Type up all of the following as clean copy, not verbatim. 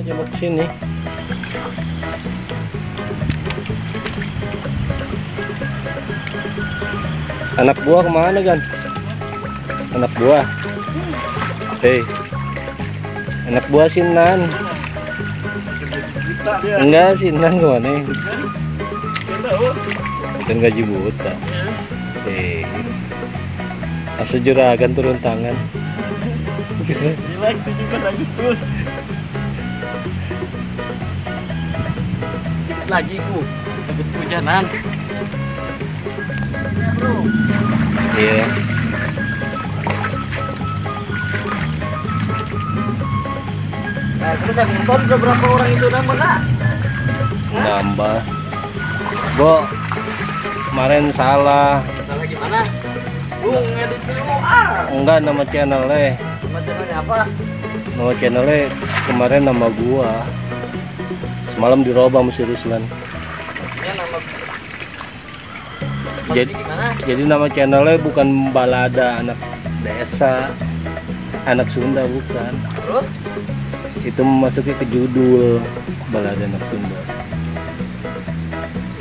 Jemput sini. Anak buah kemana kan? Anak buah. Hei, anak buah Sinan. Enggak, Sinan kemana? Dan gaji buta. Hei, asa juragan turun tangan. Gila, 17 Agustus. Lagi ku takut hujanan. Ya, bro. Iya. Nah, terus yang nonton udah berapa orang itu nambah nggak? Nambah. Bo, kemarin salah. Salah gimana? Lu ngedit dulu Enggak, nama channelnya. Nama channelnya apa? Nama channelnya kemarin nama gua. Semalam dirobah sama si Ruslan. Ya nama. Jadi gimana? Jadi nama channelnya bukan balada anak desa, anak Sunda, bukan. Terus? Itu masuknya ke judul balada anak Sunda.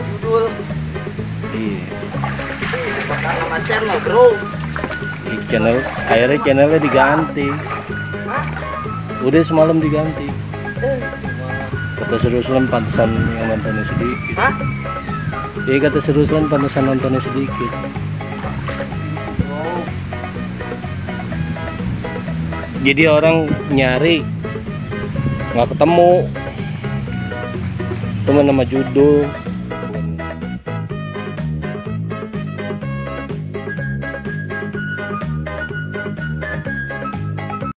Judul? Iya. Bakal nama channel, bro. Akhirnya channelnya diganti. Hah? Udah semalam diganti. Kata si Ruslan pantesan yang nontonnya sedikit. Hah? Iya, kata si Ruslan pantesan nontonnya sedikit. Oh. Jadi orang nyari nggak ketemu, cuma nama judul.